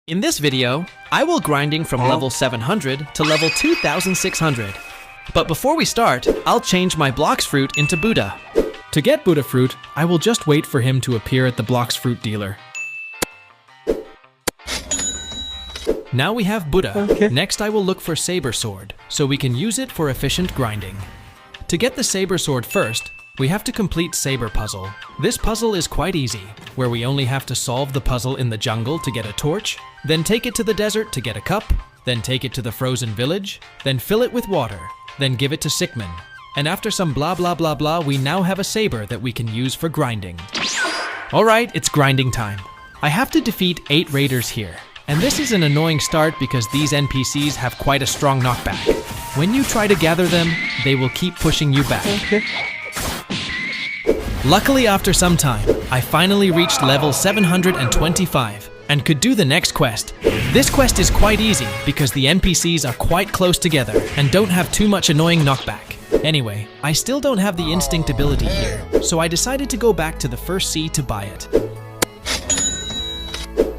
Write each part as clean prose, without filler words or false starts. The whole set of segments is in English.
In this video, I will grinding from level 700 to level 2600. But before we start, I'll change my Bloxfruit into Buddha. To get Buddha fruit, I will just wait for him to appear at the Bloxfruit dealer. Now we have Buddha. Okay. Next I will look for Saber Sword, so we can use it for efficient grinding. To get the Saber Sword first, we have to complete Saber Puzzle. This puzzle is quite easy, where we only have to solve the puzzle in the jungle to get a torch, then take it to the desert to get a cup, then take it to the frozen village, then fill it with water, then give it to Sickman. And after some blah blah blah blah, we now have a saber that we can use for grinding. Alright, it's grinding time. I have to defeat 8 raiders here. And this is an annoying start because these NPCs have quite a strong knockback. When you try to gather them, they will keep pushing you back. Okay. Luckily, after some time, I finally reached level 725 and could do the next quest. This quest is quite easy because the NPCs are quite close together and don't have too much annoying knockback. Anyway, I still don't have the instinct ability here, so I decided to go back to the first sea to buy it.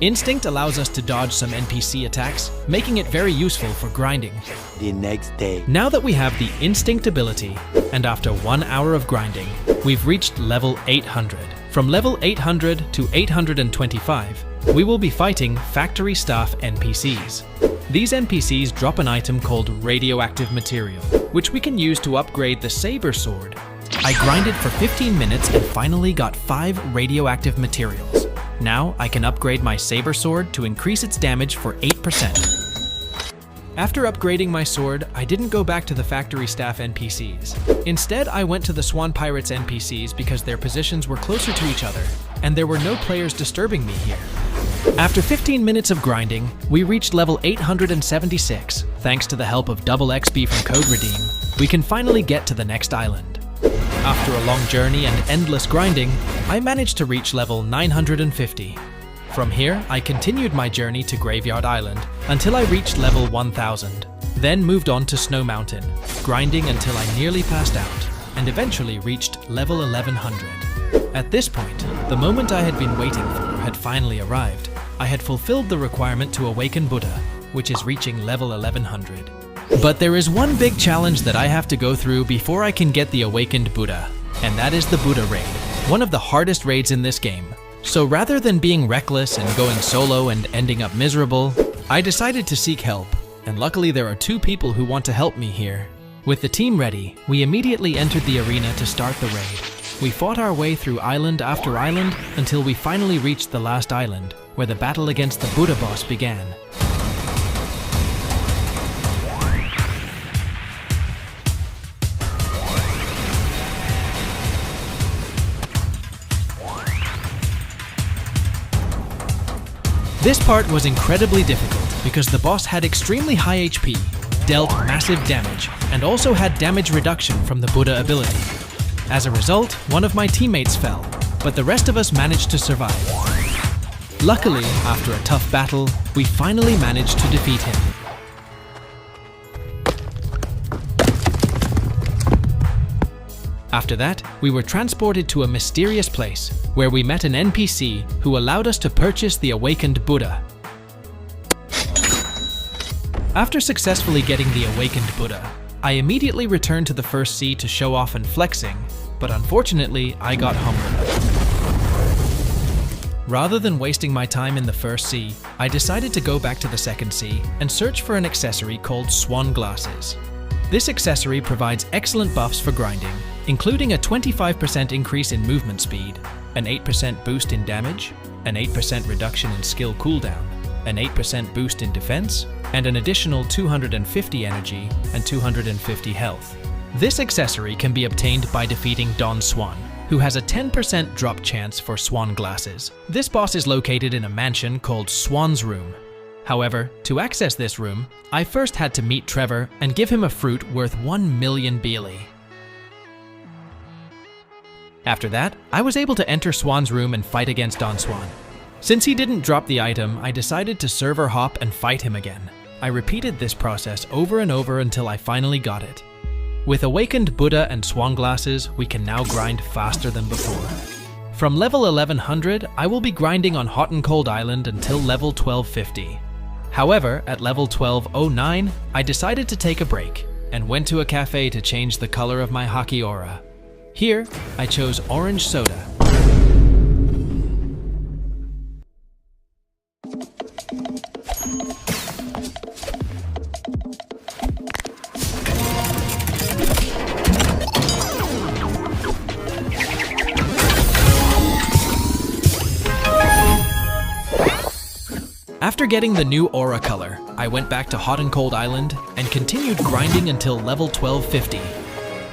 Instinct allows us to dodge some NPC attacks, making it very useful for grinding. The next day. Now that we have the instinct ability, and after 1 hour of grinding, we've reached level 800. From level 800 to 825, we will be fighting factory staff NPCs. These NPCs drop an item called radioactive material, which we can use to upgrade the Saber Sword. I grinded for 15 minutes and finally got 5 radioactive materials. Now I can upgrade my Saber Sword to increase its damage for 8%. After upgrading my sword, I didn't go back to the factory staff NPCs. Instead, I went to the Swan Pirates NPCs because their positions were closer to each other, and there were no players disturbing me here. After 15 minutes of grinding, we reached level 876. Thanks to the help of double XP from Code Redeem, we can finally get to the next island. After a long journey and endless grinding, I managed to reach level 950. From here, I continued my journey to Graveyard Island until I reached level 1000, then moved on to Snow Mountain, grinding until I nearly passed out, and eventually reached level 1100. At this point, the moment I had been waiting for had finally arrived. I had fulfilled the requirement to awaken Buddha, which is reaching level 1100. But there is one big challenge that I have to go through before I can get the awakened Buddha, and that is the Buddha raid, one of the hardest raids in this game. So rather than being reckless and going solo and ending up miserable, I decided to seek help, and luckily there are 2 people who want to help me here. With the team ready, we immediately entered the arena to start the raid. We fought our way through island after island until we finally reached the last island, where the battle against the Buddha boss began. This part was incredibly difficult because the boss had extremely high HP, dealt massive damage, and also had damage reduction from the Buddha ability. As a result, one of my teammates fell, but the rest of us managed to survive. Luckily, after a tough battle, we finally managed to defeat him. After that, we were transported to a mysterious place, where we met an NPC who allowed us to purchase the awakened Buddha. After successfully getting the awakened Buddha, I immediately returned to the first sea to show off and flexing, but unfortunately, I got hungry. Rather than wasting my time in the first sea, I decided to go back to the second sea and search for an accessory called Swan Glasses. This accessory provides excellent buffs for grinding, including a 25% increase in movement speed, an 8% boost in damage, an 8% reduction in skill cooldown, an 8% boost in defense, and an additional 250 energy and 250 health. This accessory can be obtained by defeating Don Swan, who has a 10% drop chance for Swan Glasses. This boss is located in a mansion called Swan's Room. However, to access this room, I first had to meet Trevor and give him a fruit worth 1 million Beely. After that, I was able to enter Swan's room and fight against Don Swan. Since he didn't drop the item, I decided to server hop and fight him again. I repeated this process over and over until I finally got it. With awakened Buddha and Swan Glasses, we can now grind faster than before. From level 1100, I will be grinding on Hot and Cold Island until level 1250. However, at level 1209, I decided to take a break and went to a cafe to change the color of my hockey aura. Here, I chose orange soda. After getting the new aura color, I went back to Hot and Cold Island and continued grinding until level 1250.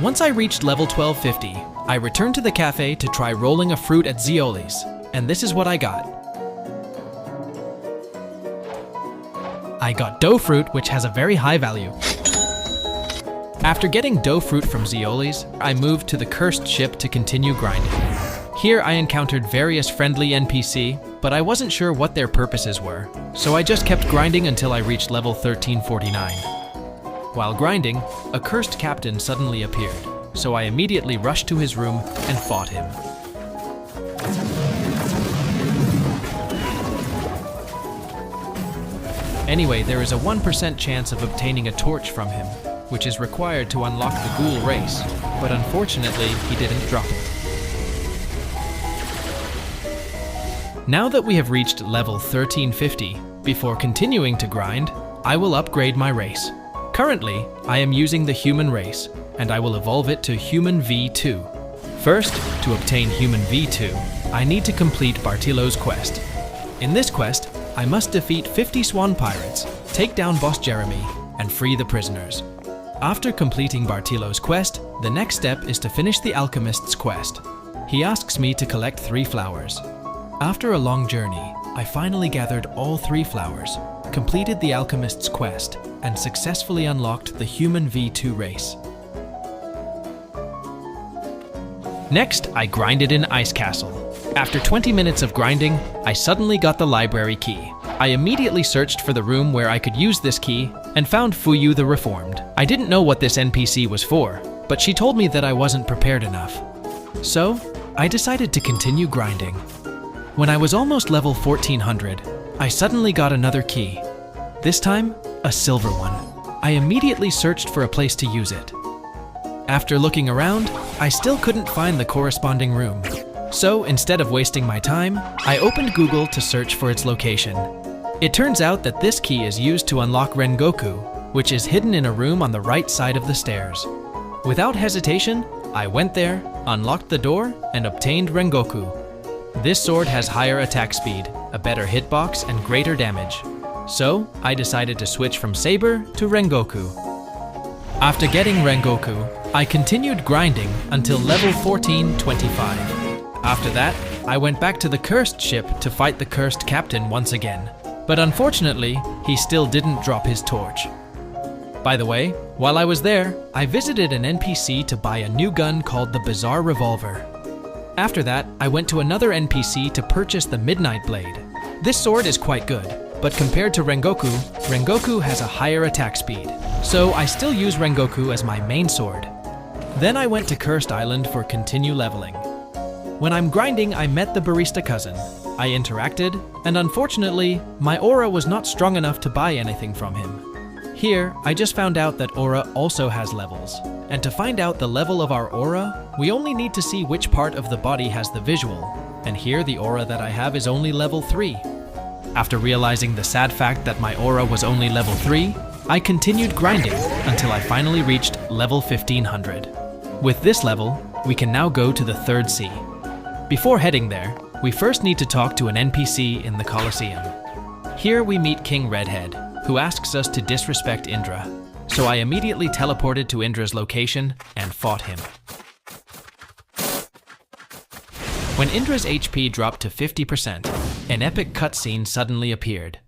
Once I reached level 1250, I returned to the cafe to try rolling a fruit at Zioli's, and this is what I got. I got dough fruit, which has a very high value. After getting dough fruit from Zioli's, I moved to the cursed ship to continue grinding. Here I encountered various friendly NPC, but I wasn't sure what their purposes were, so I just kept grinding until I reached level 1349. While grinding, a cursed captain suddenly appeared, so I immediately rushed to his room and fought him. Anyway, there is a 1% chance of obtaining a torch from him, which is required to unlock the ghoul race, but unfortunately he didn't drop it. Now that we have reached level 1350, before continuing to grind, I will upgrade my race. Currently, I am using the human race, and I will evolve it to Human V2. First, to obtain Human V2, I need to complete Bartilo's quest. In this quest, I must defeat 50 swan pirates, take down boss Jeremy, and free the prisoners. After completing Bartilo's quest, the next step is to finish the alchemist's quest. He asks me to collect 3 flowers. After a long journey, I finally gathered all 3 flowers, completed the alchemist's quest, and successfully unlocked the Human V2 race. Next, I grinded in Ice Castle. After 20 minutes of grinding, I suddenly got the library key. I immediately searched for the room where I could use this key and found Fuyu the Reformed. I didn't know what this NPC was for, but she told me that I wasn't prepared enough. So, I decided to continue grinding. When I was almost level 1400, I suddenly got another key. This time, a silver one. I immediately searched for a place to use it. After looking around, I still couldn't find the corresponding room. So instead of wasting my time, I opened Google to search for its location. It turns out that this key is used to unlock Rengoku, which is hidden in a room on the right side of the stairs. Without hesitation, I went there, unlocked the door, and obtained Rengoku. This sword has higher attack speed, a better hitbox, and greater damage. So, I decided to switch from Saber to Rengoku. After getting Rengoku, I continued grinding until level 1425. After that, I went back to the cursed ship to fight the cursed captain once again. But unfortunately, he still didn't drop his torch. By the way, while I was there, I visited an NPC to buy a new gun called the Bizarre Revolver. After that, I went to another NPC to purchase the Midnight Blade. This sword is quite good, but compared to Rengoku, Rengoku has a higher attack speed, so I still use Rengoku as my main sword. Then I went to Cursed Island for continue leveling. When I'm grinding, I met the barista cousin. I interacted, and unfortunately, my aura was not strong enough to buy anything from him. Here, I just found out that aura also has levels. And to find out the level of our aura, we only need to see which part of the body has the visual. And here the aura that I have is only level 3. After realizing the sad fact that my aura was only level 3, I continued grinding until I finally reached level 1500. With this level, we can now go to the third sea. Before heading there, we first need to talk to an NPC in the Colosseum. Here we meet King Redhead, who asks us to disrespect Indra. So I immediately teleported to Indra's location and fought him. When Indra's HP dropped to 50%, an epic cutscene suddenly appeared.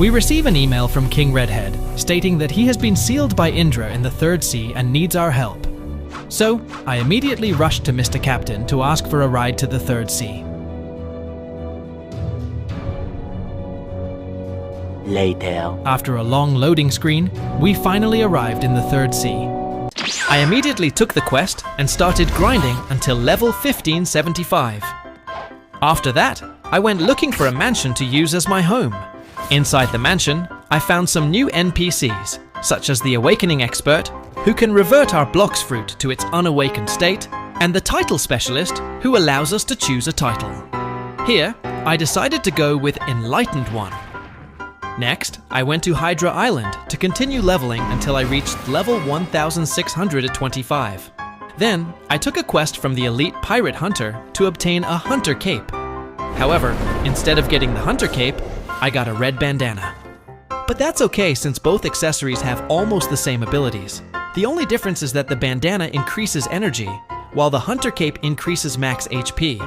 We receive an email from King Redhead stating that he has been sealed by Indra in the Third Sea and needs our help. So, I immediately rushed to Mr. Captain to ask for a ride to the Third Sea. Later. After a long loading screen, we finally arrived in the Third Sea. I immediately took the quest and started grinding until level 1575. After that, I went looking for a mansion to use as my home. Inside the mansion, I found some new NPCs, such as the Awakening Expert, who can revert our Bloxfruit to its unawakened state, and the Title Specialist, who allows us to choose a title. Here, I decided to go with Enlightened One. Next, I went to Hydra Island to continue leveling until I reached level 1625. Then, I took a quest from the Elite Pirate Hunter to obtain a Hunter Cape. However, instead of getting the Hunter Cape, I got a red bandana. But that's okay since both accessories have almost the same abilities. The only difference is that the bandana increases energy, while the Hunter Cape increases max HP.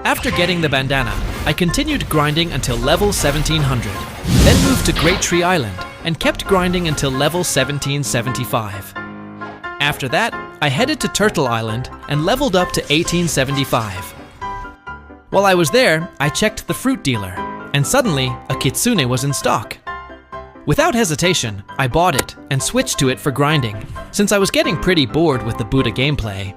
After getting the bandana, I continued grinding until level 1700, then moved to Great Tree Island and kept grinding until level 1775. After that, I headed to Turtle Island and leveled up to 1875. While I was there, I checked the fruit dealer, and suddenly a kitsune was in stock. Without hesitation, I bought it and switched to it for grinding, since I was getting pretty bored with the Buddha gameplay.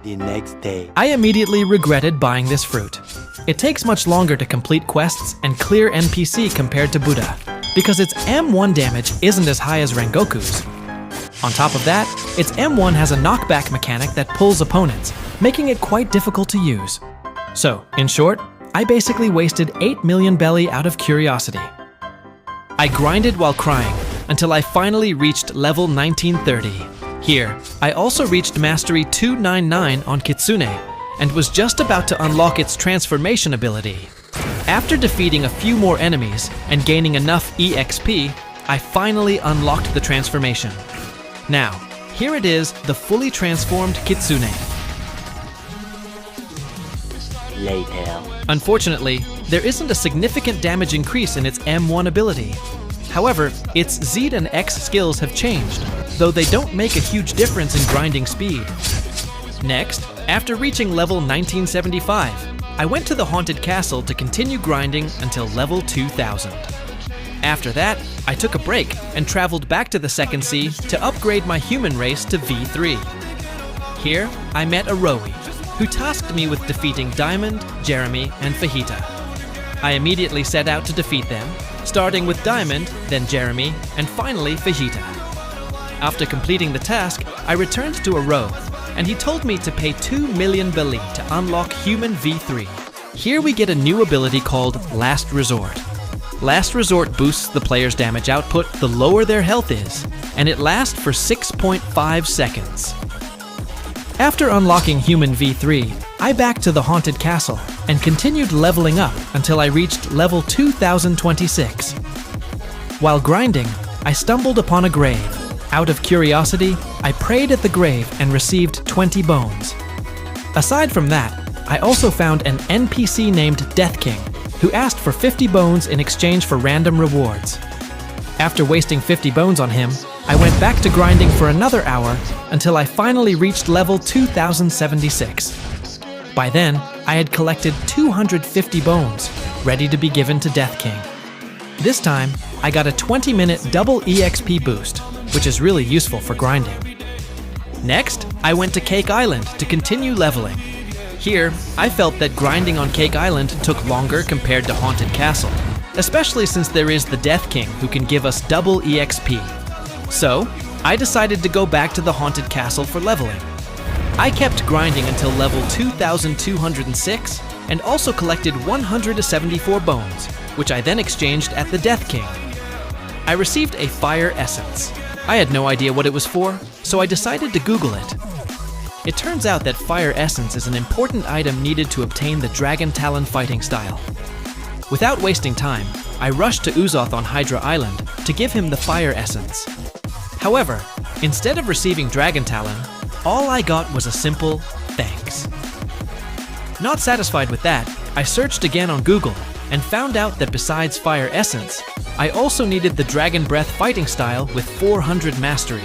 The next day. I immediately regretted buying this fruit. It takes much longer to complete quests and clear NPC compared to Buddha, because its M1 damage isn't as high as Rengoku's. On top of that, its M1 has a knockback mechanic that pulls opponents, making it quite difficult to use. So, in short, I basically wasted 8 million belly out of curiosity. I grinded while crying until I finally reached level 1930. Here, I also reached Mastery 299 on Kitsune and was just about to unlock its transformation ability. After defeating a few more enemies and gaining enough EXP, I finally unlocked the transformation. Now, here it is, the fully transformed Kitsune. Later. Unfortunately, there isn't a significant damage increase in its M1 ability. However, its Z and X skills have changed, though they don't make a huge difference in grinding speed. Next, after reaching level 1975, I went to the Haunted Castle to continue grinding until level 2000. After that, I took a break and traveled back to the Second Sea to upgrade my human race to V3. Here, I met Aroe, who tasked me with defeating Diamond, Jeremy, and Fajita. I immediately set out to defeat them, starting with Diamond, then Jeremy, and finally Fajita. After completing the task, I returned to Aroe, and he told me to pay 2 million belly to unlock Human V3. Here we get a new ability called Last Resort. Last Resort boosts the player's damage output the lower their health is, and it lasts for 6.5 seconds. After unlocking Human V3, I backed to the Haunted Castle and continued leveling up until I reached level 2026. While grinding, I stumbled upon a grave. Out of curiosity, I prayed at the grave and received 20 bones. Aside from that, I also found an NPC named Death King, who asked for 50 bones in exchange for random rewards. After wasting 50 bones on him, I went back to grinding for another hour until I finally reached level 2076. By then, I had collected 250 bones, ready to be given to Death King. This time, I got a 20-minute double EXP boost, which is really useful for grinding. Next, I went to Cake Island to continue leveling. Here, I felt that grinding on Cake Island took longer compared to Haunted Castle, especially since there is the Death King who can give us double EXP. So, I decided to go back to the Haunted Castle for leveling. I kept grinding until level 2206 and also collected 174 bones, which I then exchanged at the Death King. I received a Fire Essence. I had no idea what it was for, so I decided to Google it. It turns out that Fire Essence is an important item needed to obtain the Dragon Talon fighting style. Without wasting time, I rushed to Uzoth on Hydra Island to give him the Fire Essence. However, instead of receiving Dragon Talon, all I got was a simple thanks. Not satisfied with that, I searched again on Google and found out that besides Fire Essence, I also needed the Dragon Breath fighting style with 400 mastery.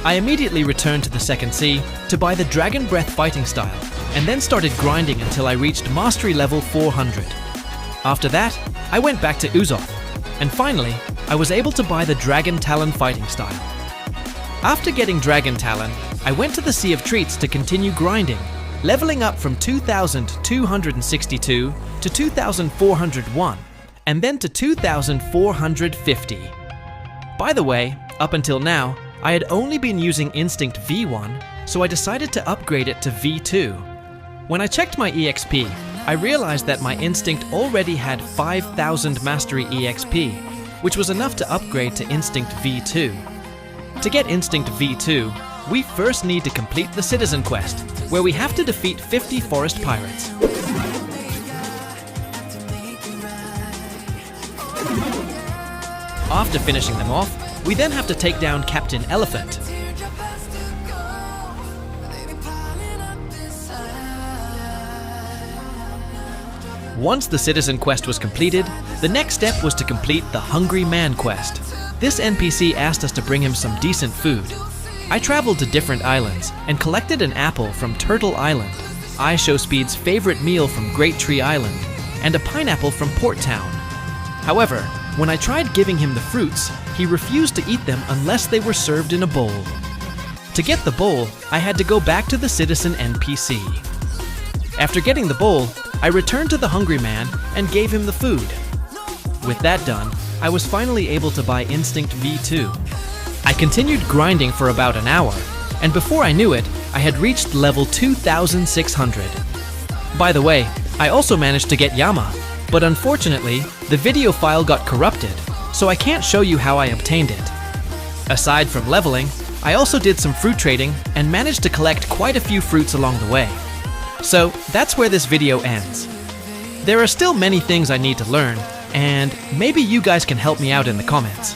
I immediately returned to the second sea to buy the Dragon Breath fighting style and then started grinding until I reached mastery level 400. After that, I went back to Uzoth, and finally, I was able to buy the Dragon Talon fighting style. After getting Dragon Talon, I went to the Sea of Treats to continue grinding, leveling up from 2,262 to 2,401, and then to 2,450. By the way, up until now, I had only been using Instinct V1, so I decided to upgrade it to V2. When I checked my EXP, I realized that my Instinct already had 5,000 Mastery EXP, which was enough to upgrade to Instinct V2. To get Instinct V2, we first need to complete the Citizen Quest, where we have to defeat 50 forest pirates. After finishing them off, we then have to take down Captain Elephant. Once the Citizen Quest was completed, the next step was to complete the Hungry Man Quest. This NPC asked us to bring him some decent food. I traveled to different islands and collected an apple from Turtle Island, iShowSpeed's favorite meal from Great Tree Island, and a pineapple from Port Town. However, when I tried giving him the fruits, he refused to eat them unless they were served in a bowl. To get the bowl, I had to go back to the Citizen NPC. After getting the bowl, I returned to the Hungry Man and gave him the food. With that done, I was finally able to buy Instinct V2. I continued grinding for about an hour, and before I knew it, I had reached level 2,600. By the way, I also managed to get Yama, but unfortunately, the video file got corrupted, so I can't show you how I obtained it. Aside from leveling, I also did some fruit trading and managed to collect quite a few fruits along the way. So that's where this video ends. There are still many things I need to learn, and maybe you guys can help me out in the comments.